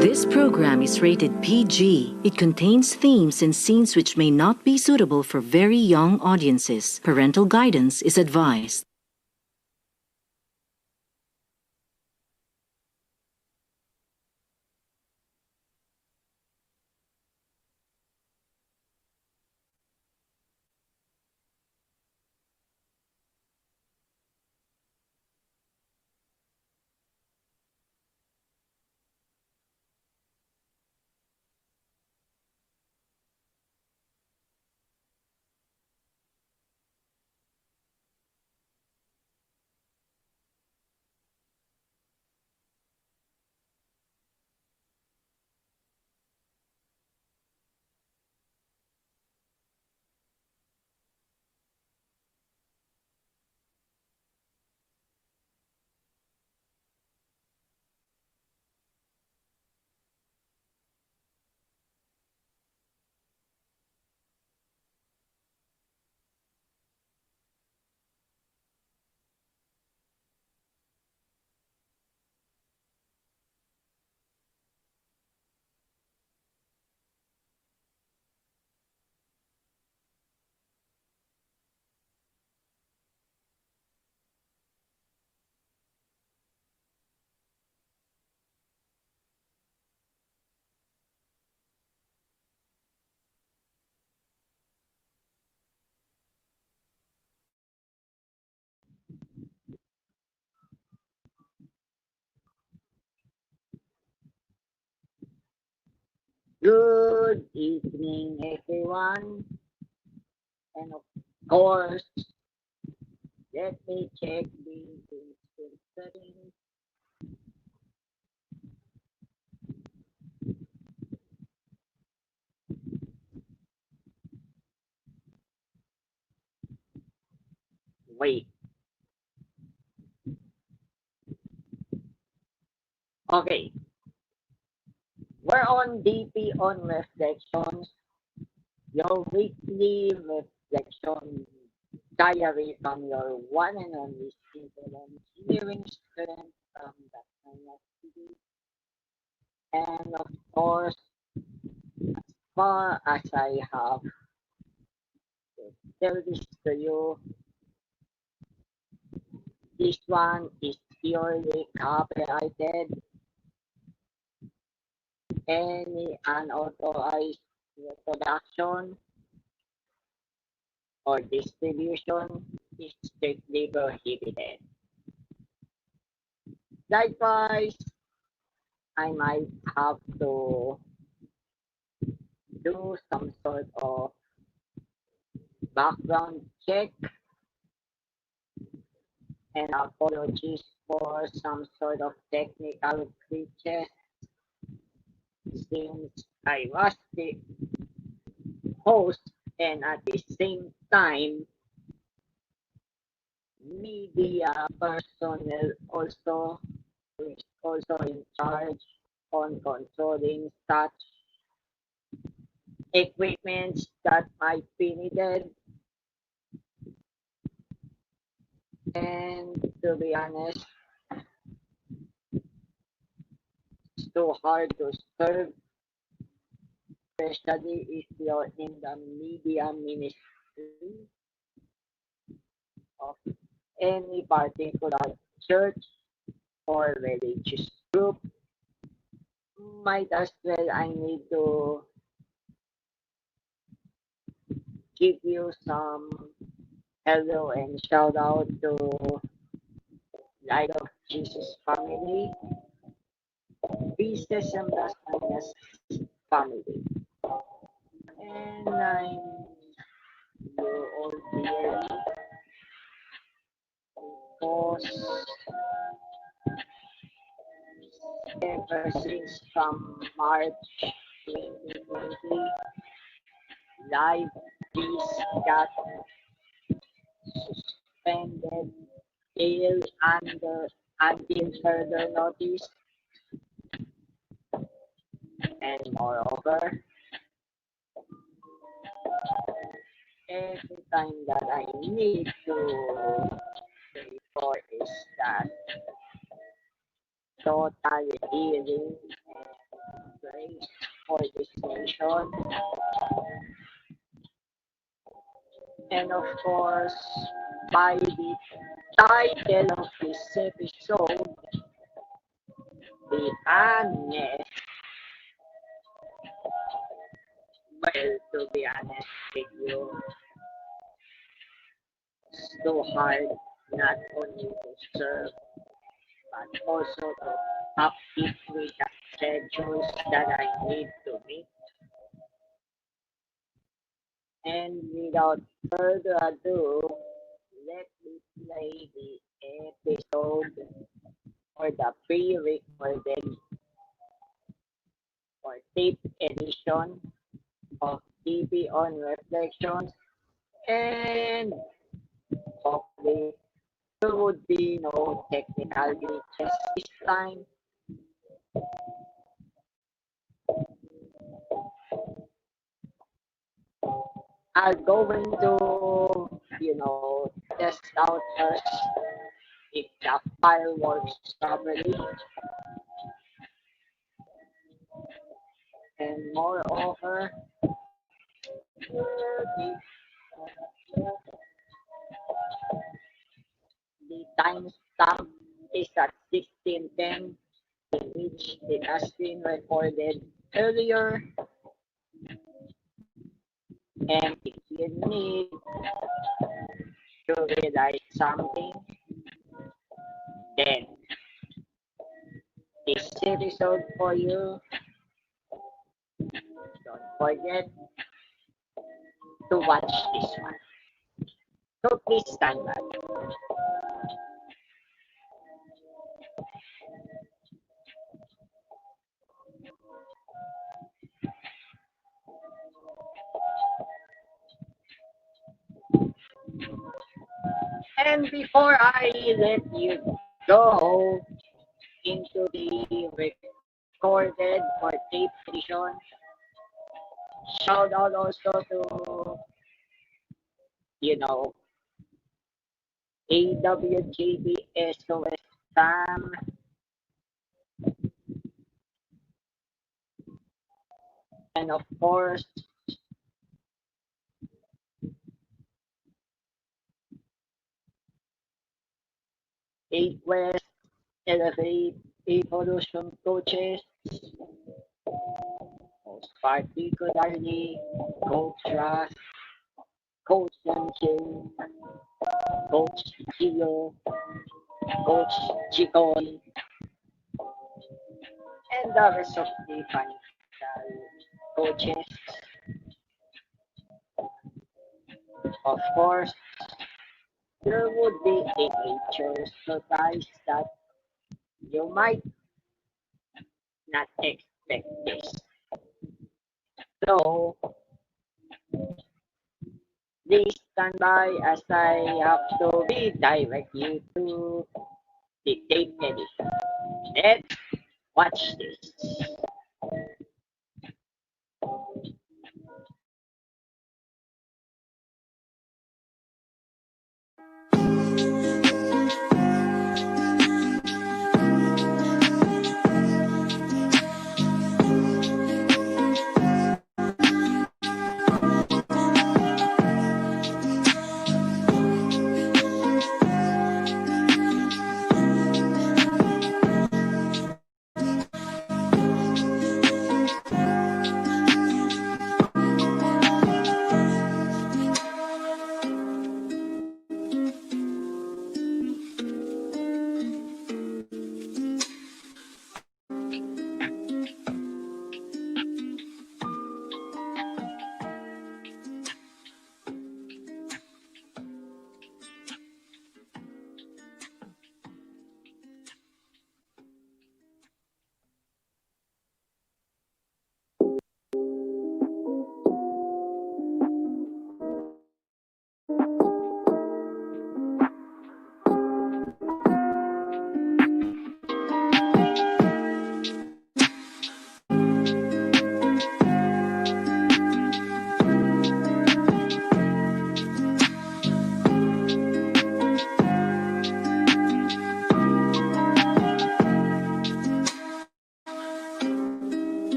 This program is rated PG. It contains themes and scenes which may not be suitable for very young audiences. Parental guidance is advised. Good evening, everyone. And of course, let me check the screen settings. Wait. Okay. We're on DP on Reflections, your weekly reflection diary from your one and only simple engineering student from that kind of city. And of course, as far as I have to tell this to you, this one is purely copyrighted. Any unauthorized reproduction or distribution is strictly prohibited. Likewise, I might have to do some sort of background check, and apologies for some sort of technical glitches since I was the host and at the same time media personnel also who is also in charge on controlling such equipment that might be needed. And to be honest, it's too hard to serve, especially if you're in the media ministry of any particular church or religious group. Might as well I need to give you some hello and shout out to Light of Jesus family, PTVNews family. And I'm you all dearly because ever since from March 2020, live fees got suspended until further notice. And moreover, every time that I need to report is that total healing and for this nation. And of course, by the title of this episode, the honest. Well, to be honest with you, it's too hard not only to serve, but also to upkeep with the schedules that I need to meet. And without further ado, let me play the episode or the pre-recorded or tape edition of DPonreflections, and hopefully there would be no technical glitches this time. I'm going to, test out first if the file works properly. And moreover, the timestamp is at 16:10, in which it has been recorded earlier. And if you need to realize something, then this episode for you. Don't forget to watch this one. So please stand by. And before I let you go into the recorded or tape edition, shout out also to, AWGB Sam, and of course, West Elevate Evolution Coaches, most particularly Coach Russ, Coach Yanjin, Coach Gio, Coach Chikon, and the rest of the financial coaches. Of course, there would be a major surprise that you might not expect this. So, please stand by as I have to redirect you to the tape edition. Let's watch this.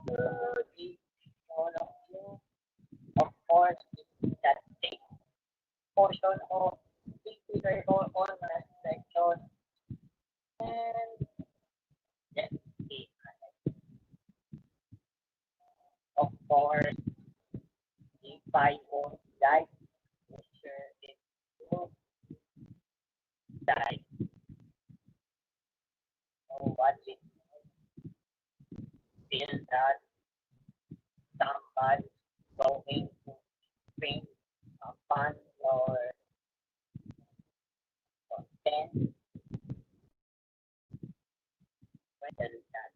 Good evening, all of you. Of course, that same portion of DP24 on reflection and let's see. Of course, if I won't like to share it to like or what it feels that somebody going to bring upon your content, whether that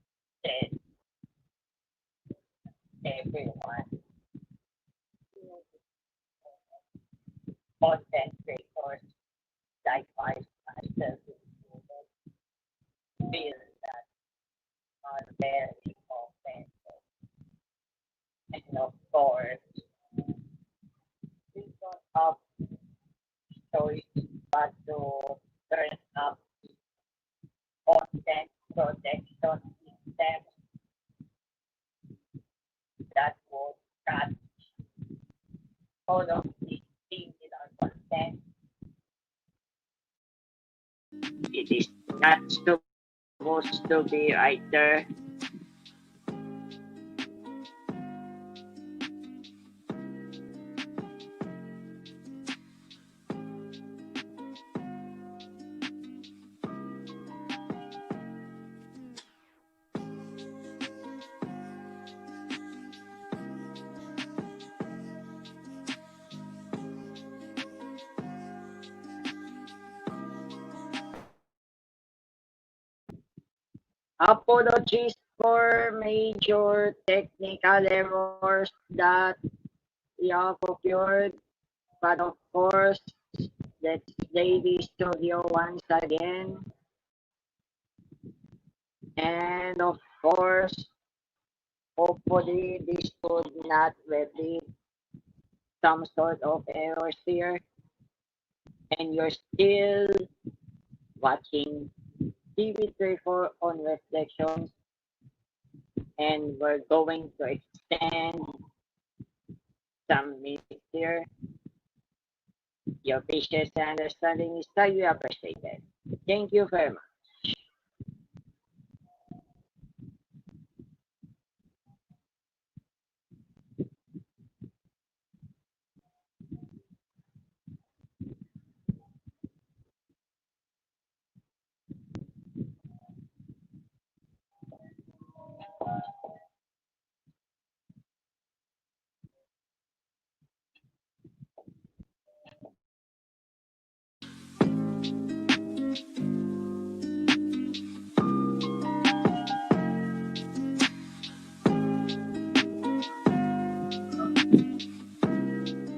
said everyone content creators like myself included feel that are very offensive. And of course, we don't have choice but to turn up content protection system that would cut all of these digital content. It is not supposed to be right there. Apologies for major technical errors that we have occurred, but of course, let's play the studio once again. And of course, hopefully this would not repeat some sort of errors here. And you're still watching DP24 on reflections, and we're going to extend some minutes here. Your patience and understanding is highly appreciated. Thank you very much.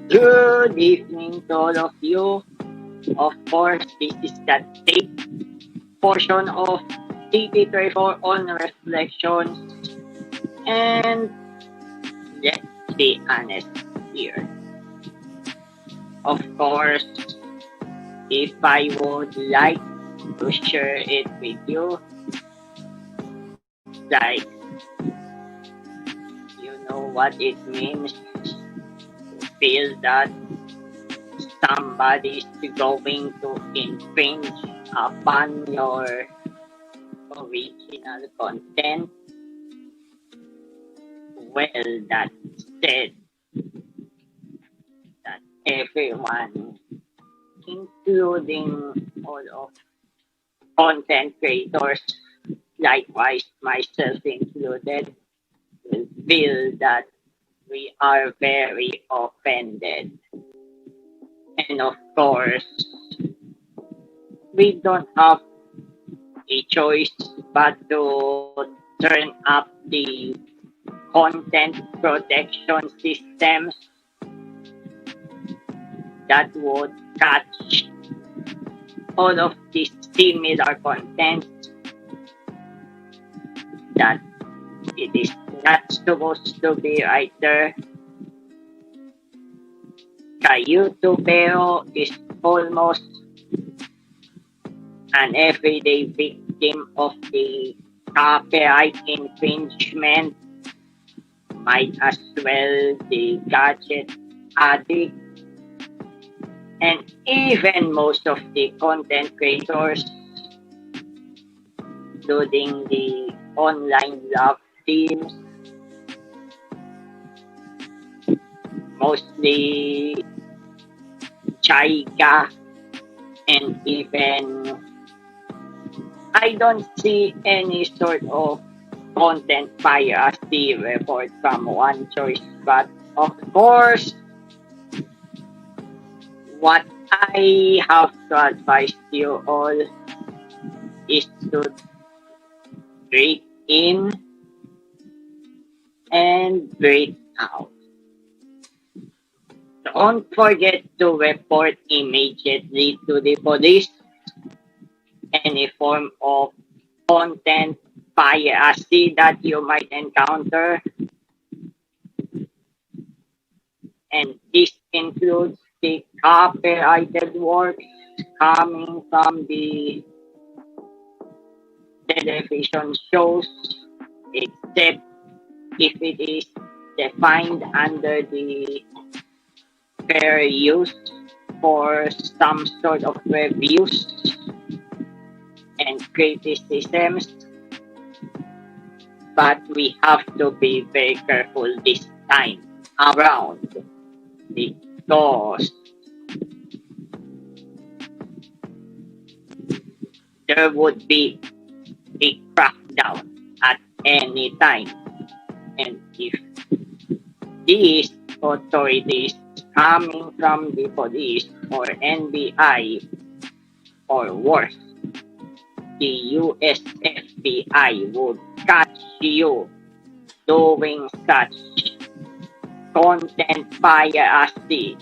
Good evening to all of you. Of course, this is the tape portion of DP24 on reflections. And let's be honest here. Of course, if I would like to share it with you, like, you know what it means to feel that somebody is going to infringe upon your original content. Well, that said, that everyone including all of content creators, likewise myself included, will feel that we are very offended. And of course, we don't have a choice but to turn up the content protection systems that would catch all of the similar content that it is not supposed to be right there. YouTubero is almost an everyday victim of the copyright infringement. Might as well the gadget addict, and even most of the content creators, including the online love teams, mostly Chaiga, and even I don't see any sort of content piracy report from One Choice, but of course, what I have to advise you all is to breathe in and breathe out. Don't forget to report immediately to the police any form of content piracy that you might encounter. And this includes the copyrighted works coming from the television shows, except if it is defined under the fair use for some sort of reviews and criticisms. But we have to be very careful this time around, because there would be a crackdown at any time. And if these authorities coming from the police or NBI, or worse, the US FBI would catch you doing such content piracy,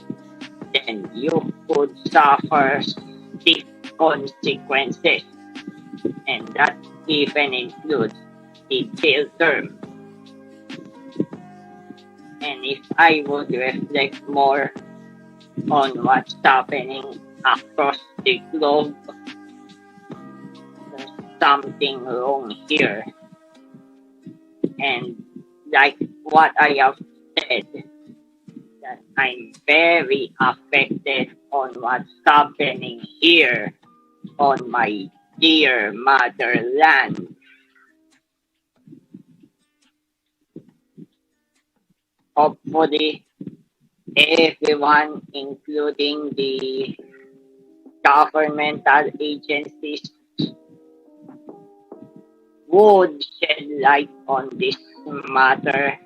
then you could suffer stiff consequences, and that even includes the jail term. And if I would reflect more on what's happening across the globe, there's something wrong here. And like what I have said, that I'm very affected on what's happening here on my dear motherland. Hopefully, everyone, including the governmental agencies, would shed light on this matter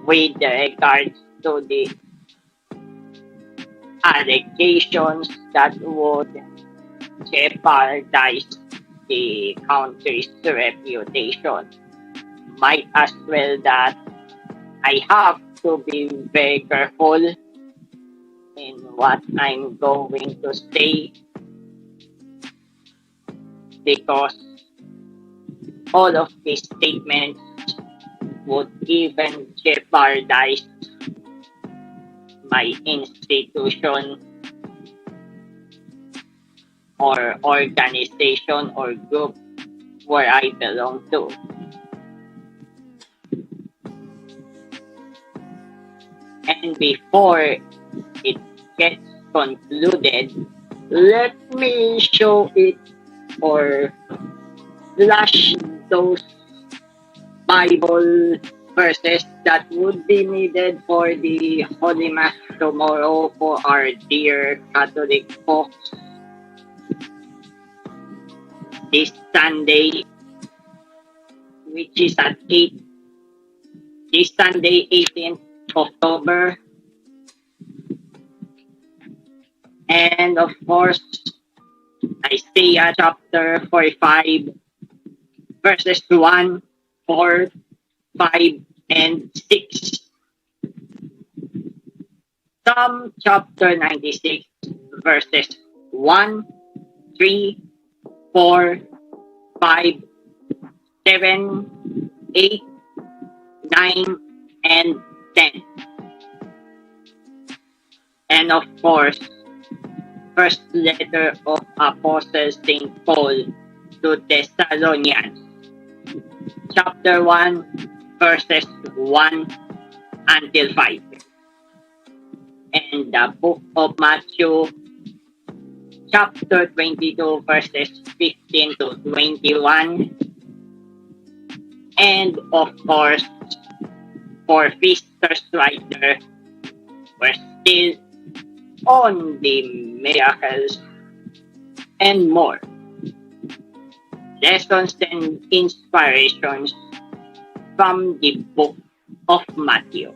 with regards to the allegations that would jeopardize the country's reputation. Might as well that I have to be very careful in what I'm going to say, because all of these statements would even jeopardize my institution or organization or group where I belong to. And before it gets concluded, let me show it or flash those Bible verses that would be needed for the Holy Mass tomorrow for our dear Catholic folks this Sunday, which is at 8, this Sunday, 18th October. And of course, Isaiah chapter 45, verses 1, 4, 5, and 6. Psalm chapter 96, verses 1, 3, 4, 5, 7, 8, 9, and 10. And of course, first letter of Apostle St. Paul to Thessalonians, chapter 1, verses 1 until 5. And the book of Matthew, chapter 22, verses 15 to 21. And of course, for Feasters writer, we're still on the miracles and more. Lessons and inspirations from the book of Matthew.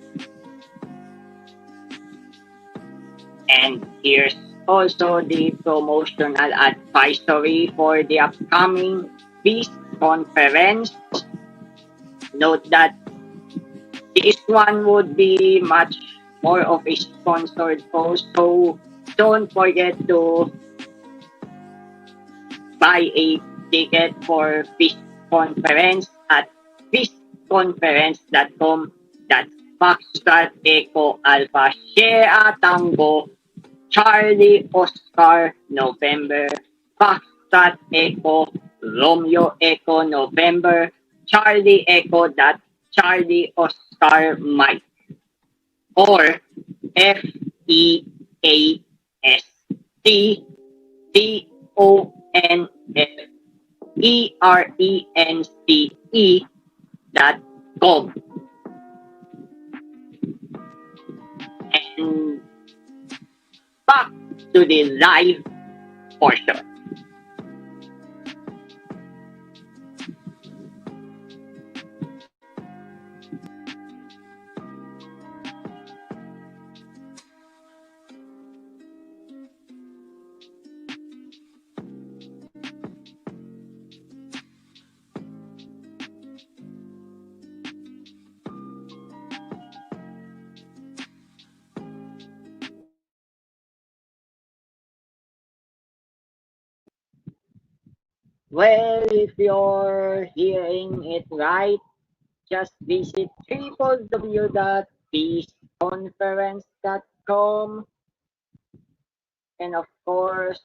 And here's also the promotional advisory for the upcoming Feast Conference. Note that this one would be much more of a sponsored post, so don't forget to buy a ticket for Feast Conference at feastconference.com. That's Foxtrot Echo Alpha Sierra Tango Charlie Oscar November, Foxtrot Echo Romeo Echo November, Charlie Echo that Charlie Oscar Mike, or FEASTTONFERENCE.com. And back to the live portion. Well, if you're hearing it right, just visit www.peaceconference.com. And of course,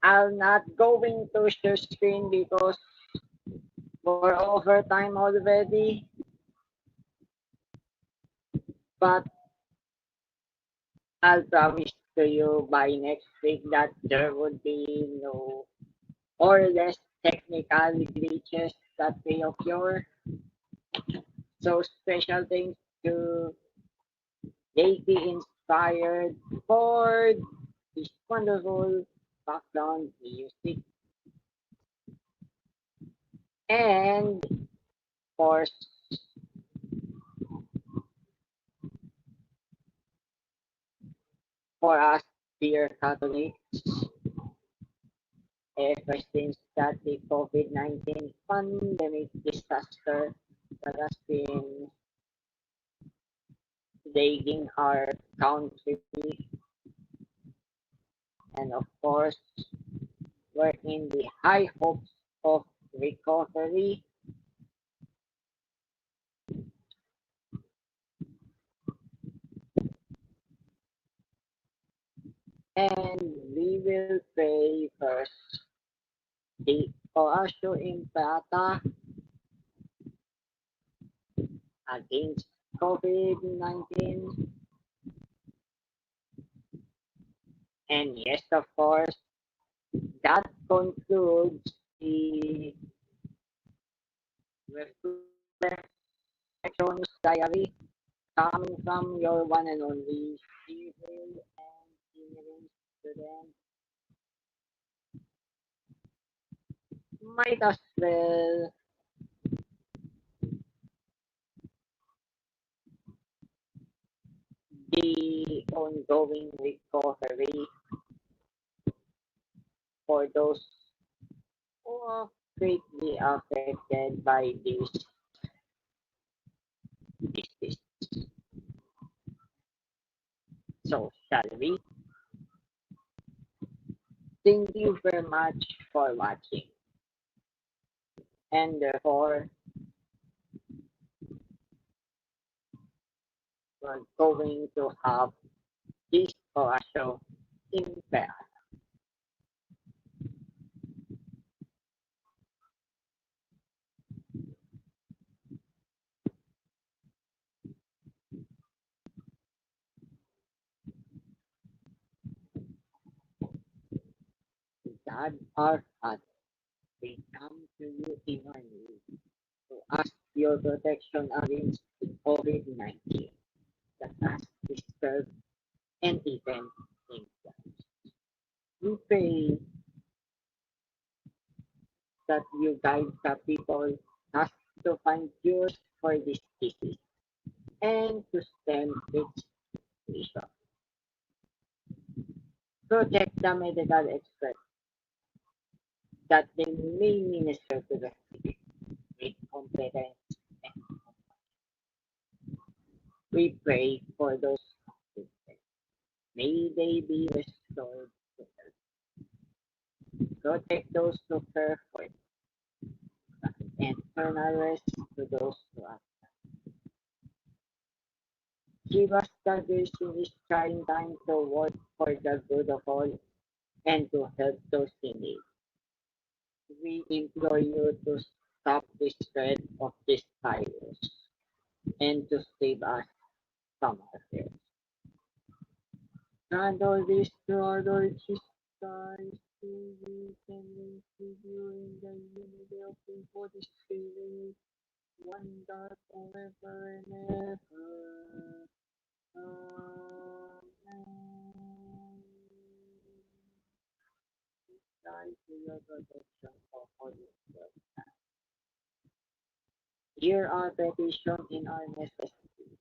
I'm not going to share screen because we're over time already. But I'll promise to you by next week that there would be no or less technical glitches that may occur. So special thanks to JP Inspired for this wonderful background music. And of course, for us dear Catholics, ever since that the COVID-19 pandemic disaster that has been plaguing our country, and of course, we're in the high hopes of recovery. And we will pray first the Oasio Impata against COVID-19. And yes, of course, that concludes the reflection Reflections Diary, coming from your one and only civil and engineering student. Might as well the ongoing recovery for those who are greatly affected by this disease. So, shall we? Thank you very much for watching. And therefore, we're going to have this show in pair. God our Father, we come to you in our need to ask your protection against COVID-19 that has disturbed and even influenced. We pray that you guide the people us to find cures for this disease and to stem its transmission. Protect the medical experts that they may minister to the sick with competence and we pray for those afflicted. May they be restored to health. Protect those who care for it and eternal rest to those who are. Give us the grace in this trying time to work for the good of all and to help those in need. We implore you to stop the spread of this virus and to save us from our fears. Grant all this to our Lord Jesus Christ, who lives and reigns with you in the unity of the Holy Spirit, one God forever and ever. Amen. Die to your protection, O Holy Spirit. Hear our petition in our necessities,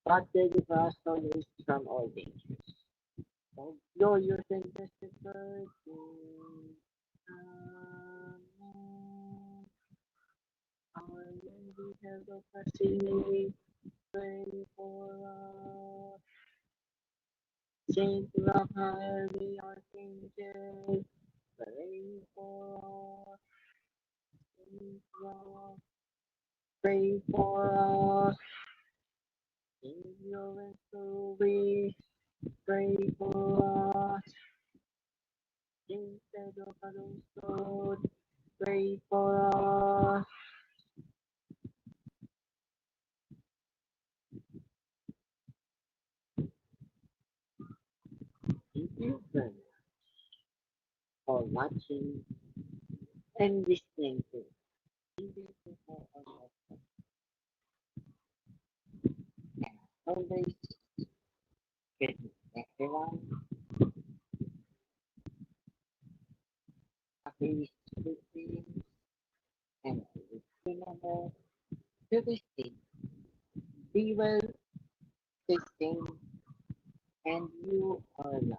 but deliver us always from all dangers. O glorious and blessed Virgin. Amen. Our Lady have of mercy, pray for us. Saint Raphael the Archangel, pray for us. Saint Roch, pray for us. Saint Lawrence Louis, pray for us. Saint Pedro Calungsod, pray for us. Thank you very much for watching and listening to DP24 and always good everyone. Happy Philippines and remember to be safe, be well, stay sane, and you are loved.